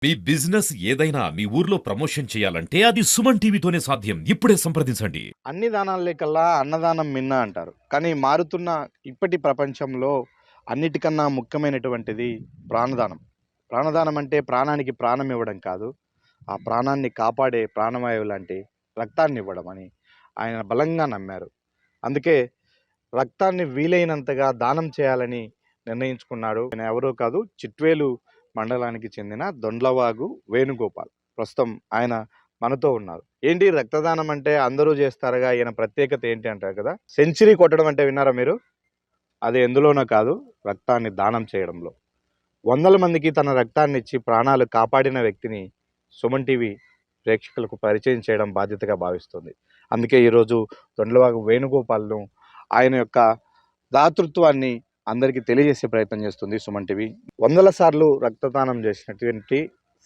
మీ business ఏదైనా మీ ఊర్లో promotion చేయాలంటే అది సుమన్ టీవీతోనే సాధ్యం. ఇప్పుడే సంప్రదించండి. అన్ని దానాలకల్లా అన్నదానం మిన్న అంటారు. కానీ మారుతున్న ఇప్పటి ప్రపంచంలో అన్నిటికన్నా ముఖ్యమైనటువంటిది ప్రాణదానం. ప్రాణదానం అంటే ప్రాణానికి ప్రాణం ఇవ్వడం కాదు. ఆ ప్రాణాన్ని కాపాడే ప్రాణవాయువు లాంటి రక్తాన్ని ఇవ్వడం అని ఆయన బలంగా నమ్మారు. అందుకే రక్తాన్ని వీలైనంతగా దానం చేయాలని నిర్ణయించుకున్నాడు. ఆయన ఎవరో కాదు, చిట్వేలు మండలానికి చెందిన దొండ్లవాగు వేణుగోపాల్. ప్రస్తుతం ఆయన మనతో ఉన్నారు. ఏంటి రక్తదానం అంటే అందరూ చేస్తారుగా, ఈయన ప్రత్యేకత ఏంటి అంటారు కదా. సెంచరీ కొట్టడం అంటే విన్నారా మీరు? అది ఎందులోనో కాదు, రక్తాన్ని దానం చేయడంలో. వందల మందికి తన రక్తాన్ని ఇచ్చి ప్రాణాలు కాపాడిన వ్యక్తిని సుమన్ టీవీ ప్రేక్షకులకు పరిచయం చేయడం బాధ్యతగా భావిస్తుంది. అందుకే ఈరోజు దొండ్లవాగు వేణుగోపాల్ను, ఆయన యొక్క దాతృత్వాన్ని అందరికీ తెలియజేసే ప్రయత్నం చేస్తుంది సుమన్ టీవీ. వందల సార్లు రక్తదానం చేసినటువంటి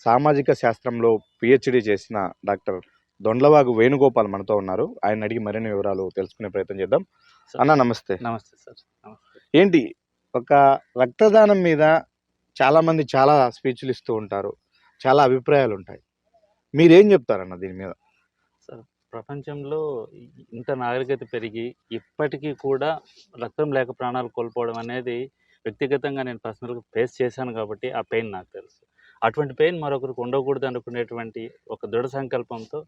సామాజిక శాస్త్రంలో పిహెచ్డి చేసిన డాక్టర్ దొండ్లవాగు వేణుగోపాల్ మనతో ఉన్నారు. ఆయన అడిగి మరిన్ని వివరాలు తెలుసుకునే ప్రయత్నం చేద్దాం. అన్న నమస్తే. నమస్తే సార్. నమస్తే. ఏంటి ఒక రక్తదానం మీద చాలామంది చాలా స్పీచ్లు ఇస్తూ ఉంటారు, చాలా అభిప్రాయాలు ఉంటాయి. మీరేం చెప్తారన్న దీని మీద? సార్, ప్రపంచంలో ఇంత నాగరికత పెరిగి ఇప్పటికీ కూడా రక్తం లేక ప్రాణాలు కోల్పోవడం అనేది వ్యక్తిగతంగా నేను పర్సనల్గా ఫేస్ చేశాను కాబట్టి ఆ పెయిన్ నాకు తెలుసు. అటువంటి పెయిన్ మరొకరికి ఉండకూడదు అనుకునేటువంటి ఒక దృఢ సంకల్పంతో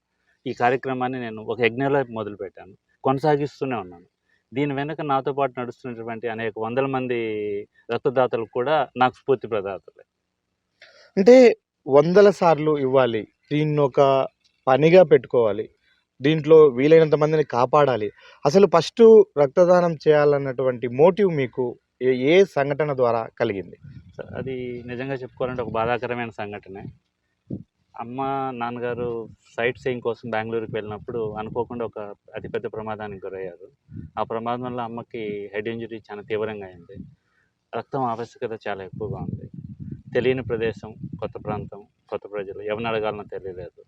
ఈ కార్యక్రమాన్ని నేను ఒక యజ్ఞంలో మొదలుపెట్టాను, కొనసాగిస్తూనే ఉన్నాను. దీని వెనుక నాతో పాటు నడుస్తున్నటువంటి అనేక వందల మంది రక్తదాతలు కూడా నాకు స్ఫూర్తి ప్రదాతలే. అంటే వందల సార్లు ఇవ్వాలి, దీన్ని ఒక పనిగా పెట్టుకోవాలి, దీంట్లో వీలైనంత మందిని కాపాడాలి. అసలు ఫస్ట్ రక్తదానం చేయాలన్నటువంటి మోటివ్ మీకు ఏ సంఘటన ద్వారా కలిగింది? అది నిజంగా చెప్పుకోవాలంటే ఒక బాధాకరమైన సంఘటనే. అమ్మ, నాన్నగారు సైట్ సీయింగ్ కోసం బెంగళూరుకి వెళ్ళినప్పుడు అనుకోకుండా ఒక అతిపెద్ద ప్రమాదానికి గురయ్యారు. ఆ ప్రమాదం వల్ల అమ్మకి హెడ్ ఇంజరీ చాలా తీవ్రంగా అయింది. రక్తం ఆవశ్యకత చాలా ఎక్కువగా ఉంది. తెలియని ప్రదేశం, కొత్త ప్రాంతం, కొత్త ప్రజలు, ఎవరిని అడగాలనో తెలియలేదు.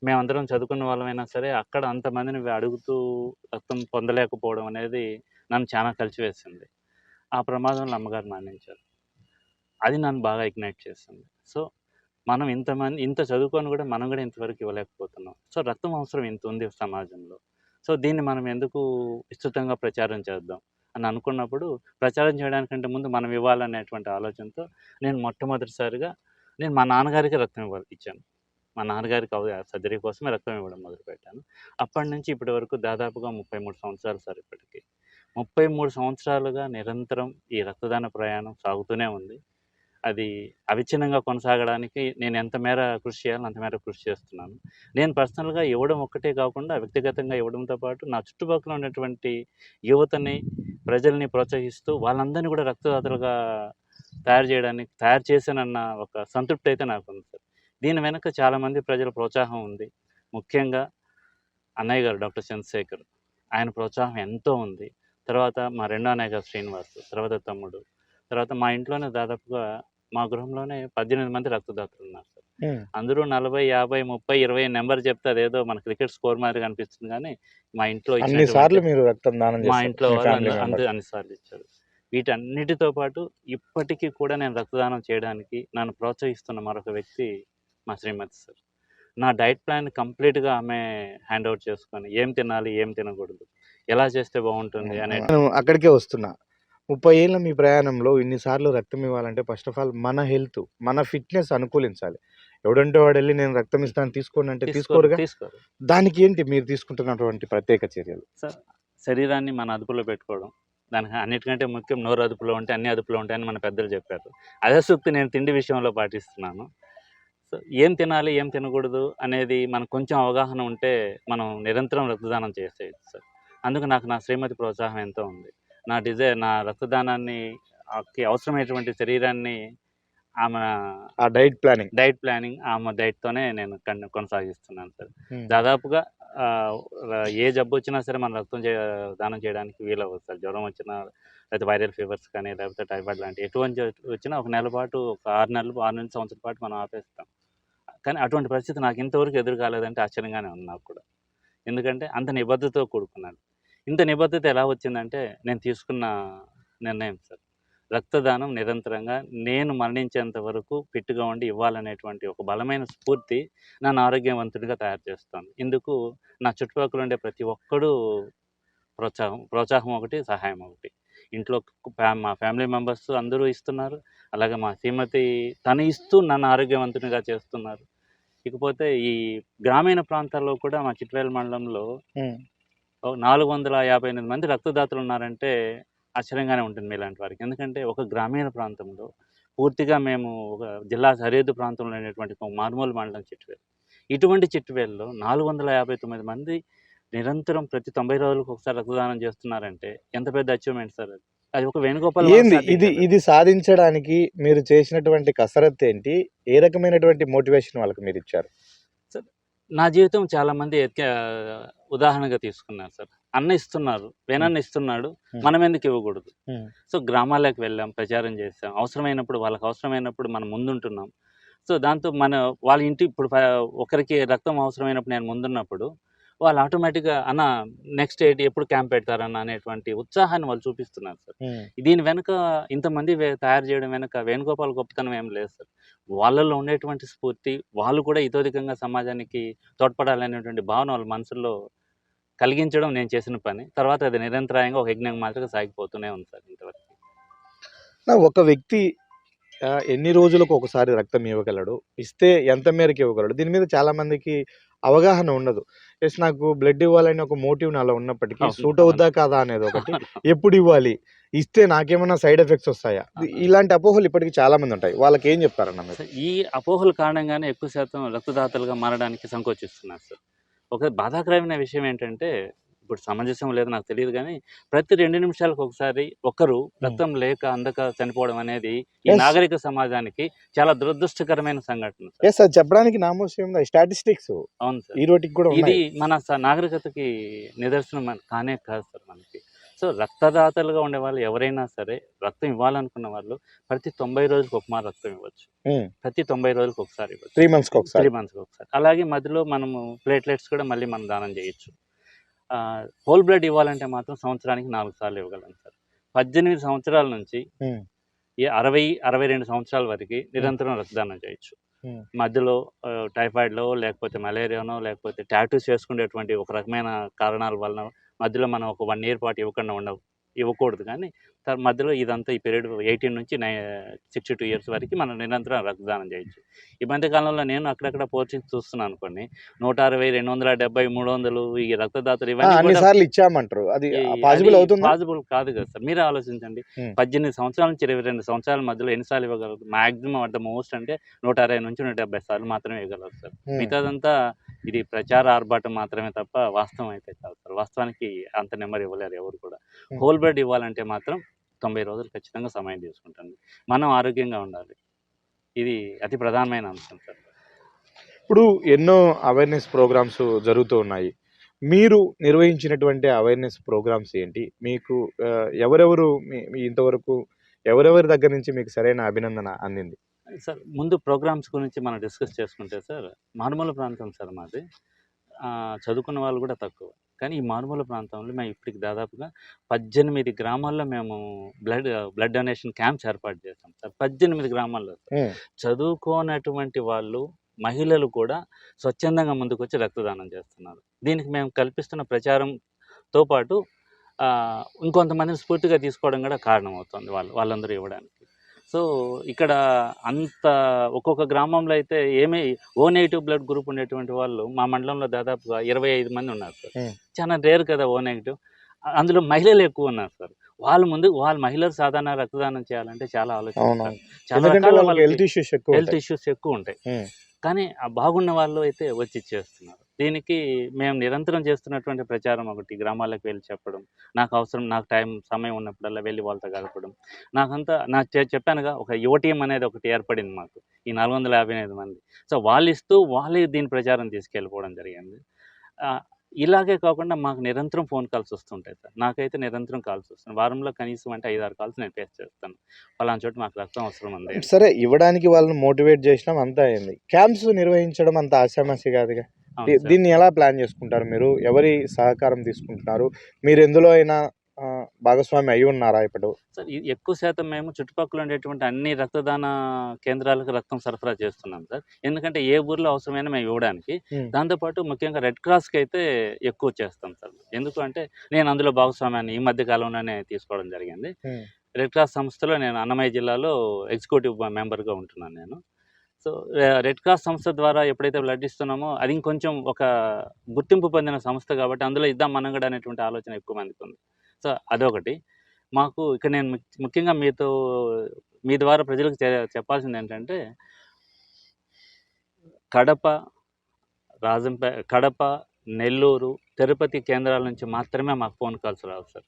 మేమందరం చదువుకున్న వాళ్ళమైనా సరే అక్కడ అంతమందిని అడుగుతూ రక్తం పొందలేకపోవడం అనేది నన్ను చాలా కలిచివేసింది. ఆ ప్రమాదంలో అమ్మగారు మరణించారు. అది నన్ను బాగా ఇగ్నైట్ చేసింది. సో మనం ఇంత చదువుకొని కూడా మనం కూడా ఇంతవరకు ఇవ్వలేకపోతున్నాం. సో రక్తం అవసరం ఇంత ఉంది సమాజంలో. సో దీన్ని మనం ఎందుకు విస్తృతంగా ప్రచారం చేద్దాం అని అనుకున్నప్పుడు, ప్రచారం చేయడానికంటే ముందు మనం ఇవ్వాలనేటువంటి ఆలోచనతో నేను మొట్టమొదటిసారిగా మా నాన్నగారికి రక్తం ఇచ్చాను. మా నాన్నగారికి సర్జరీ కోసమే రక్తం ఇవ్వడం మొదలుపెట్టాను. అప్పటి నుంచి ఇప్పటి వరకు దాదాపుగా 33 సంవత్సరాలు సార్ ఇప్పటికి. 33 సంవత్సరాలుగా నిరంతరం ఈ రక్తదాన ప్రయాణం సాగుతూనే ఉంది. అది అవిచ్ఛిన్నంగా కొనసాగడానికి నేను ఎంత మేర కృషి చేయాలో అంత మేర కృషి చేస్తున్నాను. నేను పర్సనల్‌గా ఇవ్వడం ఒక్కటే కాకుండా వ్యక్తిగతంగా ఇవ్వడంతో పాటు నా చుట్టుపక్కల ఉన్నటువంటి యువతని, ప్రజల్ని ప్రోత్సహిస్తూ వాళ్ళందరినీ కూడా రక్తదాతలుగా తయారు చేశానన్న ఒక సంతృప్తి అయితే నాకుంది సార్. దీని వెనక చాలామంది ప్రజల ప్రోత్సాహం ఉంది. ముఖ్యంగా అన్నయ్య గారు డాక్టర్ చంద్రశేఖర్, ఆయన ప్రోత్సాహం ఎంతో ఉంది. తర్వాత మా రెండో అన్నయ్య గారు శ్రీనివాస్, తర్వాత తమ్ముడు, తర్వాత మా ఇంట్లోనే దాదాపుగా మా గృహంలోనే 18 మంది రక్తదాతలు ఉన్నారు సార్. అందరూ 40, 50, 30, 20 నెంబర్ చెప్తే అదేదో మన క్రికెట్ స్కోర్ మాదిరిగా అనిపిస్తుంది కానీ మా ఇంట్లో అన్ని సార్లు మీరు రక్తం దానం మా చేశారు ఇంట్లో మీ వాళ్ళు ఫ్యామిలీ మెంబర్స్? అన్ని సార్లు ఇచ్చారు. వీటన్నిటితో పాటు ఇప్పటికీ కూడా నేను రక్తదానం చేయడానికి నన్ను ప్రోత్సహిస్తున్న మరొక వ్యక్తి మా శ్రీమతి సార్. నా డైట్ ప్లాన్ కంప్లీట్‌గా ఆమె హ్యాండ్ ఓవర్ చేసుకొని ఏం తినాలి, ఏం తినకూడదు, ఎలా చేస్తే బాగుంటుంది అనే నేను అక్కడికే వస్తున్నా. 30 ఏళ్ల మీ ప్రయాణంలో ఇన్ని సార్లు రక్తం ఇవ్వాలంటే ఫస్ట్ ఆఫ్ ఆల్ మన హెల్త్, మన ఫిట్‌నెస్ అనుకూలించాలి. ఎవడంటే వాడెళ్ళి నేను రక్తం ఇస్తాను తీసుకోండి అంటే తీసుకోరుగా. తీసుకోరు. దానికి ఏంటి మీరు తీసుకుంటున్నటువంటి ప్రత్యేక చర్యలు? సార్, శరీరాన్ని మన అదుపులో పెట్టుకోవడం. దానికి అన్నిటికంటే ముఖ్యం నోరు అదుపులో ఉంటే అన్నీ అదుపులో ఉంటాయని మన పెద్దలు చెప్పారు. అదే సూక్తి నేను తిండి విషయంలో పాటిస్తున్నాను. సో ఏం తినాలి, ఏం తినకూడదు అనేది మనకు కొంచెం అవగాహన ఉంటే మనం నిరంతరం రక్తదానం చేసేయచ్చు సార్. అందుకు నాకు నా శ్రీమతి ప్రోత్సాహం ఎంతో ఉంది. నా రక్తదానాన్ని అవసరమైనటువంటి శరీరాన్ని ఆమె ఆ డైట్ ప్లానింగ్ ఆమె డైట్‌తోనే నేను కొనసాగిస్తున్నాను సార్. దాదాపుగా ఏ జబ్బు వచ్చినా సరే మనం దానం చేయడానికి వీలవ్వదు సార్. జ్వరం వచ్చినా, లేకపోతే వైరల్ ఫీవర్స్ కానీ, లేకపోతే టైఫాయిడ్ లాంటి ఎటువంటి వచ్చినా ఒక నెల పాటు, ఒక 6 నెలలు, 6 నెలల సంవత్సరం పాటు మనం ఆపేస్తాం. కానీ అటువంటి పరిస్థితి నాకు ఇంతవరకు ఎదురు కాలేదంటే ఆశ్చర్యంగానే ఉంది నాకు కూడా. ఎందుకంటే అంత నిబద్ధతతో కూడుకున్నాను. ఇంత నిబద్ధత ఎలా వచ్చిందంటే నేను తీసుకున్న నిర్ణయం సార్. రక్తదానం నిరంతరంగా నేను మరణించేంత వరకు ఫిట్‌గా ఉండి ఇవ్వాలనేటువంటి ఒక బలమైన స్ఫూర్తి నన్ను ఆరోగ్యవంతుడిగా తయారు చేస్తోంది. ఇందుకు నా చుట్టుపక్కల ఉండే ప్రతి ఒక్కడు ప్రోత్సాహం ఒకటి, సహాయం ఒకటి. ఇంట్లో మా ఫ్యామిలీ మెంబర్స్ అందరూ ఇస్తున్నారు. అలాగే మా శ్రీమతి తను ఇస్తూ నన్ను ఆరోగ్యవంతునిగా చేస్తున్నారు. ఇకపోతే ఈ గ్రామీణ ప్రాంతాల్లో కూడా మా చిట్వేల మండలంలో హ్మ్. 458 మంది రక్తదాతలు ఉన్నారంటే ఆశ్చర్యంగానే ఉంటుంది మీలాంటి వారికి. ఎందుకంటే ఒక గ్రామీణ ప్రాంతంలో పూర్తిగా మేము ఒక జిల్లా సరిహద్దు ప్రాంతంలో ఉండేటువంటి ఒక మారుమూల మండలం చిట్వేలు. ఇటువంటి చిట్వేలులో 459 మంది నిరంతరం ప్రతి 90 రోజులకు ఒకసారి రక్తదానం చేస్తున్నారంటే ఎంత పెద్ద అచీవ్‌మెంట్ సార్ అది. అది ఒక వేణుగోపాల్ వల్ల ఏంది ఇది సాధ్యం కదా! ఇది సాధించడానికి మీరు చేసినటువంటి కసరత్తు ఏంటి? ఏ రకమైనటువంటి మోటివేషన్ వాళ్ళకి మీరిచ్చారు? సార్ నా జీవితం చాలామంది ఉదాహరణగా తీసుకున్నారు సార్. అన్న ఇస్తున్నారు, వేనన్న ఇస్తున్నాడు, హ్మ్. మనం ఎందుకు ఇవ్వకూడదు? హ్మ్. సో గ్రామాలకు వెళ్ళాం, ప్రచారం చేసాం. అవసరమైనప్పుడు వాళ్ళకి అవసరమైనప్పుడు మనం ముందుంటున్నాం. సో దాంతో వాళ్ళ ఇంటి ఇప్పుడు ఒకరికి రక్తం అవసరమైనప్పుడు నేను ముందున్నప్పుడు వాళ్ళు ఆటోమేటిక్‌గా అన్న నెక్స్ట్ ఏంటి ఎప్పుడు క్యాంప్ పెడతారన్న అనేటువంటి ఉత్సాహాన్ని వాళ్ళు చూపిస్తున్నారు సార్. హ్మ్. దీని వెనక ఇంతమంది తయారు చేయడం వెనక వేణుగోపాల్ గొప్పతనం ఏం లేదు సార్. వాళ్ళలో ఉండేటువంటి స్ఫూర్తి, వాళ్ళు కూడా ఇతోధికంగా సమాజానికి తోడ్పడాలనేటువంటి భావన వాళ్ళ మనసుల్లో కలిగించడం నేను చేసిన పని. తర్వాత అది నిరంతరాయంగా ఒక యజ్ఞం మాదిరిగా సాగిపోతూనే ఉంది సార్ ఇంతవరకు. ఒక వ్యక్తి ఎన్ని రోజులకు ఒకసారి రక్తం ఇవ్వగలడు? ఇస్తే ఎంత మేరకు ఇవ్వగలడు? దీని మీద చాలా మందికి అవగాహన ఉండదు. నాకు బ్లడ్ ఇవ్వాలని ఒక మోటివ్ నాలో ఉన్నప్పటికీ అవును. సూట్ అవుద్దా కాదా అనేది ఒకటి. ఎప్పుడు ఇవ్వాలి? ఇస్తే నాకేమన్నా సైడ్ ఎఫెక్ట్స్ వస్తాయా? ఇలాంటి అపోహలు ఇప్పటికి చాలా మంది ఉంటాయి. వాళ్ళకేం చెప్తారన్న మీరు? సార్ ఈ అపోహల కారణంగానే ఎక్కువ శాతం రక్తదాతలుగా మారడానికి సంకోచిస్తున్నారు సార్. ఒక బాధాకరమైన విషయం ఏంటంటే, ఇప్పుడు సమంజసం లేదో నాకు తెలీదు గానీ, ప్రతి 2 నిమిషాలకు ఒకసారి ఒకరు రక్తం లేక, అందక చనిపోవడం అనేది ఈ యెస్. నాగరిక సమాజానికి చాలా దురదృష్టకరమైన సంఘటన సార్. యెస్. అది చెప్పడానికి నామోషి ఉంది. స్టాటిస్టిక్స్ అవును సార్. ఈ రోటికి కూడా ఇది ఉన్నాయి. మన నాగరికతకి నిదర్శనం కానే కాదు సార్ మనకి. సో రక్తదాతలుగా ఉండేవాళ్ళు ఎవరైనా సరే, రక్తం ఇవ్వాలనుకున్న వాళ్ళు ప్రతి 90 రోజులకు ఒక మారు రక్తం ఇవ్వచ్చు. హ్మ్. ప్రతి 90 రోజులకు ఒకసారి ఇవ్వచ్చు. 3 మంత్స్‌కి ఒకసారి. 3 మంత్స్‌కి ఒకసారి. అలాగే మధ్యలో మనము ప్లేట్లెట్స్ కూడా మళ్ళీ మనం దానం చేయొచ్చు. హోల్ బ్లడ్ ఇవ్వాలంటే మాత్రం సంవత్సరానికి 4 సార్లు ఇవ్వగలం సార్. 18 సంవత్సరాల నుంచి హ్మ్. 60, 62 సంవత్సరాల వరకి నిరంతరం రక్తదానం చేయొచ్చు. హ్మ్. మధ్యలో టైఫాయిడ్‌లో లేకపోతే మలేరియానో లేకపోతే టాటూస్ చేసుకునేటువంటి ఒక రకమైన కారణాల వలన మధ్యలో మనం ఒక 1 ఇయర్ పాటు ఇవ్వకూడదు కానీ మధ్యలో ఇదంతా ఈ పీరియడ్ 18 నుంచి 62 ఇయర్స్ వరకు మనం నిరంతరం రక్తదానం చేయొచ్చు. ఈ మధ్య కాలంలో నేను అక్కడక్కడ పోల్చి చూస్తున్నాను కొన్ని 160, 270, 300 ఈ రక్తదాతలు ఇవన్నీ అన్ని కూడా సార్లు ఇచ్చామంటారు. అది పాసిబుల్ అవుతుందా? పాసిబుల్ కాదు కదా సార్. మీరే ఆలోచించండి. హ్మ్. 18 సంవత్సరాల నుంచి 22 సంవత్సరాల మధ్యలో ఎన్ని సార్లు ఇవ్వగలరు? మాక్సిమం అట్ ద మోస్ట్ అంటే 160 నుంచి 170 సార్లు మాత్రమే ఇవ్వగలరు సార్. హ్మ్. మిగతాదంతా ఇది ప్రచార ఆర్భాటం మాత్రమే తప్ప వాస్తవం అయితే కాదు సార్. వాస్తవానికి అంత నెంబర్ ఇవ్వలేరు ఎవరు కూడా. హ్మ్. హోల్ బ్లడ్ ఇవ్వాలంటే మాత్రం 90 రోజులు ఖచ్చితంగా సమయం తీసుకుంటుంది. మనం ఆరోగ్యంగా ఉండాలి. ఇది అతి ప్రధానమైన అంశం సార్. ఇప్పుడు ఎన్నో అవేర్‌నెస్ ప్రోగ్రామ్స్ జరుగుతూ ఉన్నాయి. మీరు నిర్వహించినటువంటి అవేర్‌నెస్ ప్రోగ్రామ్స్ ఏంటి? మీకు ఎవరెవరు మీ ఇంతవరకు ఎవరెవరి దగ్గర నుంచి మీకు సరైన అభినందన అందింది? సార్ ముందు ప్రోగ్రామ్స్ గురించి మనం డిస్కస్ చేసుకుంటే సార్, మారుమూల ప్రాంతం సార్ మాది. చదువుకున్న వాళ్ళు కూడా తక్కువ. కానీ ఈ మారుమూల ప్రాంతంలో మేము ఇప్పటికి దాదాపుగా 18 గ్రామాల్లో మేము బ్లడ్ డొనేషన్ క్యాంప్స్ ఏర్పాటు చేశాం సార్. 18 గ్రామాల్లో సార్. హ్మ్. చదువుకోనటువంటి వాళ్ళు, మహిళలు కూడా స్వచ్ఛందంగా ముందుకొచ్చి రక్తదానం చేస్తున్నారు. దీనికి మేము కల్పిస్తున్న ప్రచారంతో పాటు ఇంకొంతమందిని స్ఫూర్తిగా తీసుకోవడం కూడా కారణమవుతుంది వాళ్ళందరూ ఇవ్వడానికి. సో ఇక్కడ అంత ఒక్కొక్క గ్రామంలో అయితే ఓ నెగెటివ్ బ్లడ్ గ్రూప్ ఉండేటువంటి వాళ్ళు మా మండలంలో దాదాపుగా 25 మంది ఉన్నారు సార్. హ్మ్. చాలా రేర్ కదా ఓ నెగెటివ్. అందులో మహిళలు ఎక్కువ ఉన్నారు సార్. వాళ్ళ మహిళలు సాధారణ రక్తదానం చేయాలంటే చాలా ఆలోచిస్తారు. అవునవును. చాలా ఎందుకంటే రకాల వాళ్ళకి హెల్త్ ఇష్యూస్ ఎక్కువ హెల్త్ ఉంటాయి. ఇష్యూస్ ఎక్కువ ఉంటాయి. హ్మ్. కానీ బాగున్న వాళ్ళు అయితే వచ్చి చేస్తున్నారు. దీనికి మేము నిరంతరం చేస్తున్నటువంటి ప్రచారం ఒకటి గ్రామాలకు వెళ్ళి చెప్పడం. నాకు సమయం ఉన్నప్పుడల్లా వెళ్ళి వాళ్ళతో గడపడం. చెప్పానుగా ఒక యువ టీమ్ అనేది ఒకటి ఏర్పడింది మాకు. ఈ 455 మంది. సో వాళ్ళే దీని ప్రచారం తీసుకెళ్ళిపోవడం జరిగింది. ఇలాగే కాకుండా మాకు నిరంతరం ఫోన్ కాల్స్ వస్తుంటాయి సార్. నాకైతే నిరంతరం కాల్స్ వస్తున్నాయి. వారంలో కనీసం అంటే 5, 6 కాల్స్ నేను ఫేస్ చేస్తాను. పలానా చోట మాకు రక్తం అవసరం ఉంది. సరే, ఇవ్వడానికి వాళ్ళని మోటివేట్ చేసినాం అంతా అయింది. క్యాంప్స్ నిర్వహించడం అంత ఆషామాషి కాదుగా. అవును సార్. దీన్ని ఎలా ప్లాన్ చేసుకుంటారు మీరు? ఎవరి సహకారం తీసుకుంటున్నారు? మీరు ఎందులో అయినా భాగస్వామి అయి ఉన్నారా ఇప్పుడు? సార్ ఎక్కువ శాతం మేము చుట్టుపక్కల ఉండేటువంటి అన్ని రక్తదాన కేంద్రాలకు రక్తం సరఫరా చేస్తున్నాం సార్. ఎందుకంటే ఏ ఊర్లో అవసరమైనా మేము ఇవ్వడానికి. దాంతోపాటు ముఖ్యంగా రెడ్ క్రాస్‌కి అయితే ఎక్కువ చేస్తాం సార్. ఎందుకు అంటే నేను అందులో భాగస్వామ్యాన్ని ఈ మధ్య కాలంలోనే తీసుకోవడం జరిగింది. రెడ్ క్రాస్ సంస్థలో నేను అన్నమయ్య జిల్లాలో ఎగ్జిక్యూటివ్ మెంబర్‌గా ఉంటున్నాను నేను. సో, రెడ్ క్రాస్ సంస్థ ద్వారా ఎప్పుడైతే బ్లడ్ ఇస్తున్నామో అది ఇంకొంచెం ఒక గుర్తింపు పొందిన సంస్థ కాబట్టి అందులో ఇద్దాం మనం కూడా అనేటువంటి ఆలోచన ఎక్కువ మందికి ఉంది. సో, అదొకటి. మాకు ఇక్కడ నేను ముఖ్యంగా మీ ద్వారా ప్రజలకు చెప్పాల్సిందేంటంటే కడప, కడప, నెల్లూరు, తిరుపతి కేంద్రాల నుంచి మాత్రమే మాకు ఫోన్ కాల్స్ రావు సార్.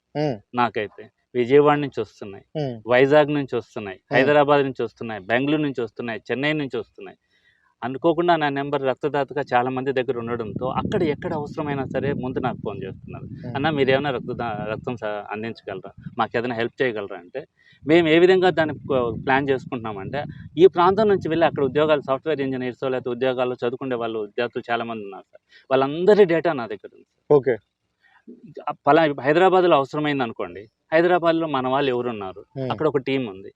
నాకైతే విజయవాడ నుంచి వస్తున్నాయి, వైజాగ్ నుంచి వస్తున్నాయి, హైదరాబాద్ నుంచి వస్తున్నాయి, బెంగళూరు నుంచి వస్తున్నాయి, చెన్నై నుంచి వస్తున్నాయి. అనుకోకుండా నా నెంబర్ రక్తదాతగా చాలా మంది దగ్గర ఉండడంతో అక్కడ ఎక్కడ అవసరమైనా సరే ముందు నాకు ఫోన్ చేస్తున్నారు. అన్న మీరేమైనా రక్తం అందించగలరా, మాకు ఏదైనా హెల్ప్ చేయగలరా అంటే మేము ఏ విధంగా దాన్ని ప్లాన్ చేసుకుంటున్నామంటే ఈ ప్రాంతం నుంచి వెళ్ళి అక్కడ ఉద్యోగాలు సాఫ్ట్వేర్ ఇంజనీర్స్ లేకపోతే ఉద్యోగాల్లో చదువుకునే విద్యార్థులు చాలామంది ఉన్నారు సార్. వాళ్ళందరి డేటా నా దగ్గర ఉంది. ఓకే. హైదరాబాద్లో అవసరమైంది అనుకోండి, హైదరాబాద్లో మన వాళ్ళు ఎవరున్నారు, అక్కడ ఒక టీం ఉంది.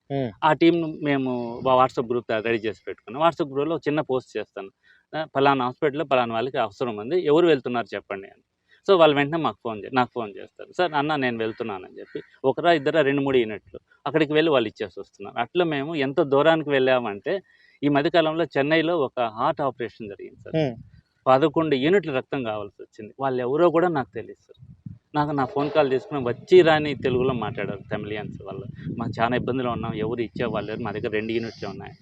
ఆ టీం మేము వాట్సాప్ గ్రూప్ రెడీ చేసి పెట్టుకున్నాం. వాట్సాప్ గ్రూప్లో చిన్న పోస్ట్ చేస్తాను, పలానా హాస్పిటల్లో పలానా వాళ్ళకి అవసరం ఉంది, ఎవరు వెళ్తున్నారు చెప్పండి అని. సో వాళ్ళు వెంటనే నాకు ఫోన్ చేస్తారు. సార్ అన్న నేను వెళ్తున్నానని చెప్పి ఒకరా ఇద్దరా 2-3 యూనిట్లు అక్కడికి వెళ్ళి వాళ్ళు ఇచ్చేసి వస్తున్నారు. అట్లా మేము ఎంత దూరానికి వెళ్ళామంటే ఈ మధ్యకాలంలో చెన్నైలో ఒక హార్ట్ ఆపరేషన్ జరిగింది సార్. 11 యూనిట్ల రక్తం కావాల్సి వచ్చింది. వాళ్ళు ఎవరో కూడా నాకు తెలియదు సార్. నా ఫోన్ కాల్ తీసుకుని వచ్చి రాని తెలుగులో మాట్లాడారు తమిళియన్స్ వాళ్ళు. మాకు చాలా ఇబ్బందులు ఉన్నాం, ఎవరు ఇచ్చేవాళ్ళు లేరు, మా దగ్గర 2 యూనిట్లే ఉన్నాయి.